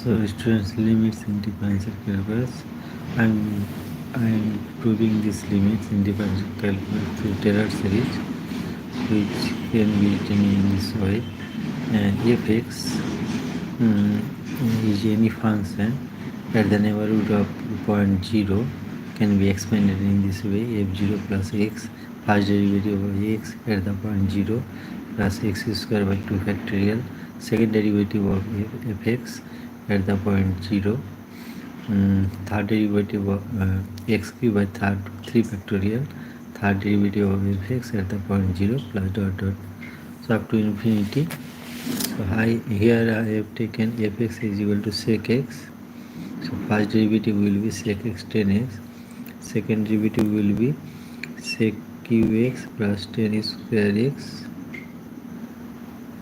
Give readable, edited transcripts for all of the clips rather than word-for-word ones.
So students, limits in differential calculus. I'm proving these limits in differential calculus through Taylor series, which can be written in this way. Fx is any function at the neighborhood of point 0 can be expanded in this way: f0 plus x, first derivative of x at the point 0 plus x square by 2 factorial, second derivative of fx at the point 0, third derivative of x cube by 3 factorial, third derivative of fx at the point 0 plus dot dot, so up to infinity. So here I have taken fx is equal to sec x. So first derivative will be sec x 10x, second derivative will be sec cube x plus 10 square x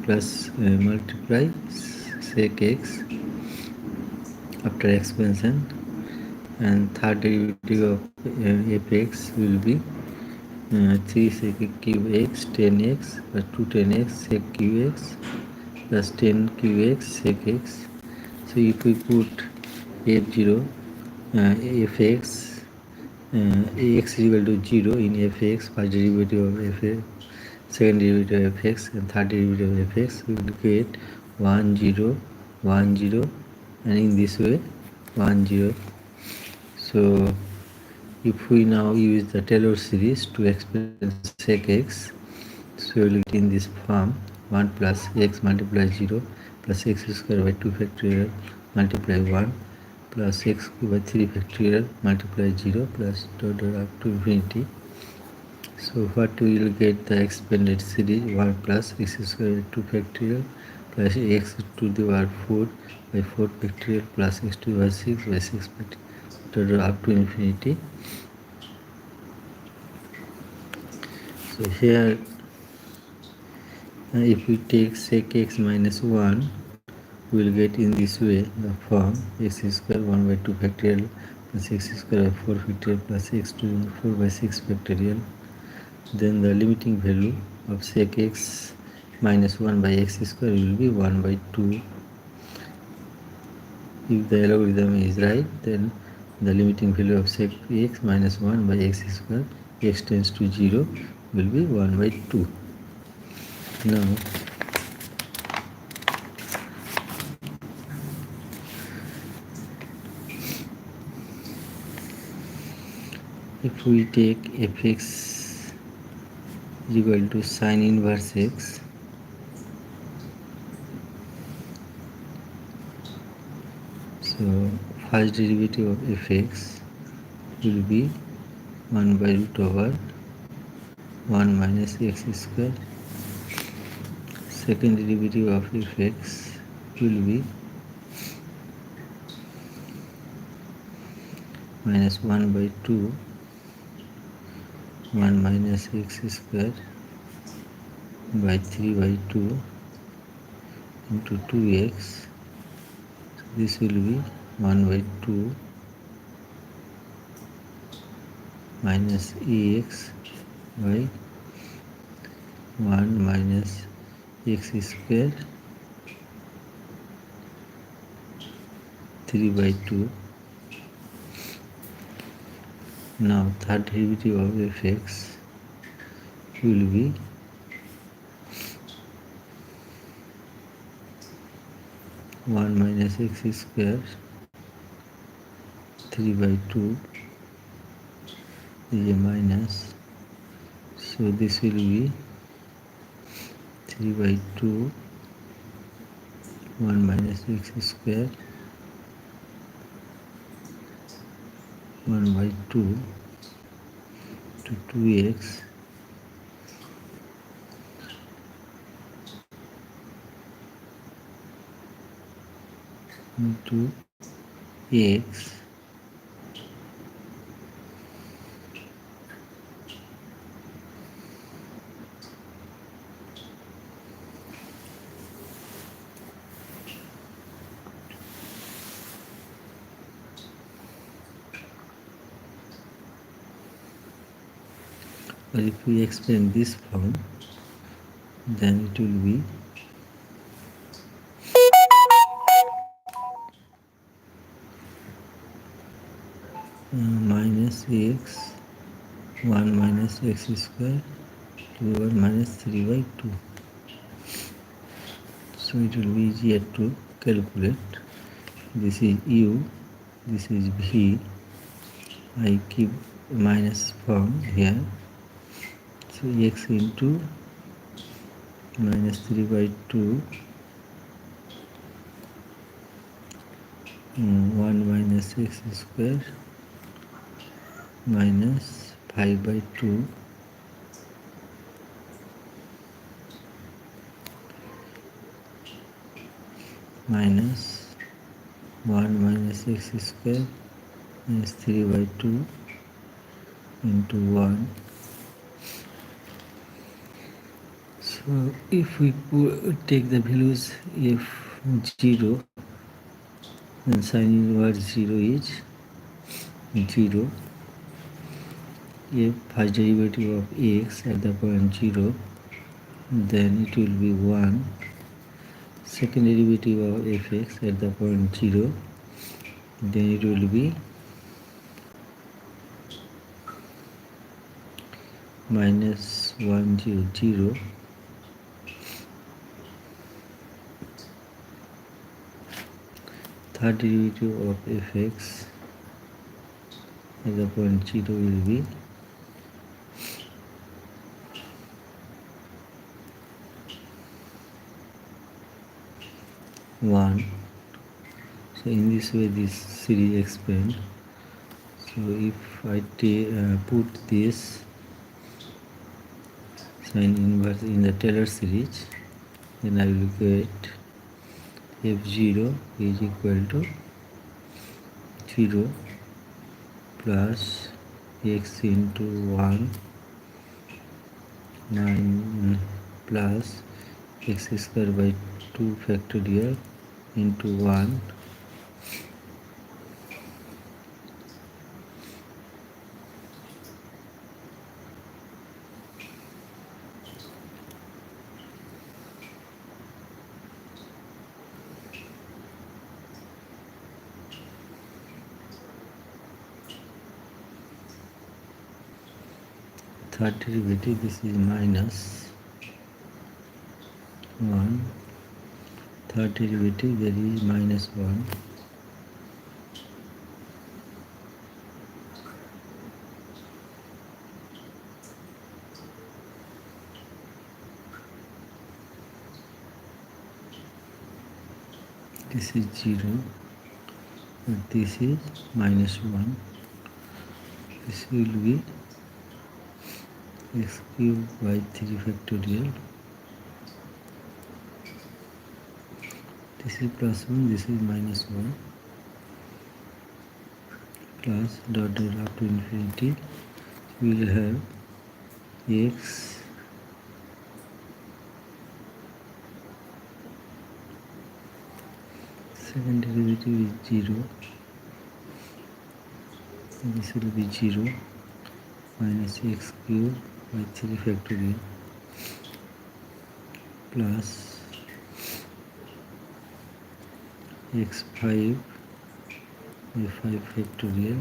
plus multiply sec x after expansion, and third derivative of fx will be 3 sec cube x 10x plus 2 10x sec cube x plus 10 cube x sec x. So if we put f0 fx x is equal to 0 in fx, first derivative of fx, second derivative of fx, and third derivative of fx, we will get 1 0 1 0, and in this way 1 0. So if we now use the Taylor series to express sec x, so we will get in this form: 1 plus x multiply 0 plus x square by 2 factorial multiply 1 plus x cube by 3 factorial multiply 0 plus dot dot up to infinity. So what we will get: the expanded series 1 plus x square by 2 factorial plus x to the power 4 by 4 factorial plus x to the power 6 by 6 factorial dot dot up to infinity. So here if we take sec x minus 1, we will get in this way the form: x square 1 by 2 factorial plus x square by 4 factorial plus x to the 4 by 6 factorial. Then the limiting value of sec x minus 1 by x square will be 1 by 2. If the algorithm is right, then the limiting value of sec x minus 1 by x square, x tends to 0, will be 1 by 2. Now if we take fx is equal to sine inverse x, so first derivative of fx will be 1 by root over 1 minus x square, second derivative of fx will be minus 1 by 2 1 minus x square by 3 by 2 into 2x. So this will be 1 by 2 minus ax by 1 minus x square 3 by 2. Now third derivative of fx will be one minus x square 3 by 2 is a minus, so this will be 3 by 2 1 minus x square 1 by 2 to 2x into x But if we expand this form, then it will be minus x 1 minus x square to the power minus 3 by 2. So it will be easier to calculate. This is u, this is v. I keep minus form here. So x into minus 3 by 2 1 minus x square minus 5 by 2 minus 1 minus x square minus 3 by 2 into 1. So if we take the values f0, then sin inverse 0 is 0. If first derivative of x at the point 0, then it will be 1. Second derivative of fx at the point 0, then it will be minus 1 0 0. Third derivative of fx at the point 0 will be one. So in this way this series explained. So if I put this sin inverse in the Taylor series, then I will get f0 is equal to 0 plus x into 1 9 plus x square by 2 factorial into 1 third derivative, this is minus 1, third derivative there is minus 1, this is 0, but this is minus 1, this will be x cube by 3 factorial, this is plus 1, this is minus 1, plus dot dot up to infinity. We will have x second derivative is 0, this will be 0 minus x cube by 3 factorial plus x5 by 5 factorial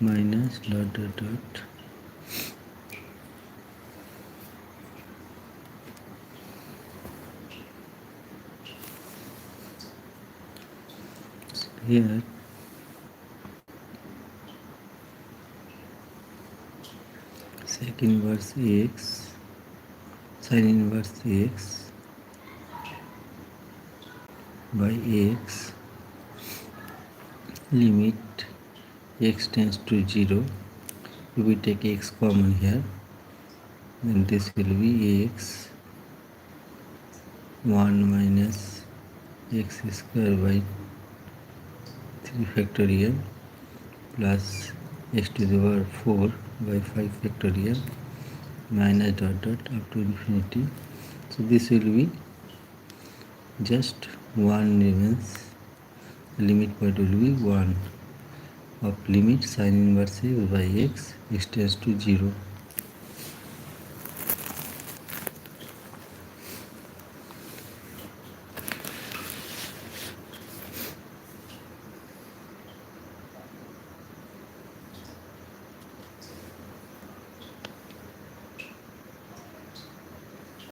minus dot dot dot here sec inverse x sin inverse x by x limit x tends to 0. If we take x common here, then this will be x 1 minus x square by 3 factorial plus x to the power 4 by 5 factorial minus dot dot up to infinity. So this will be just 1 remains, the limit point will be 1 of limit sin inverse x by x tends to 0.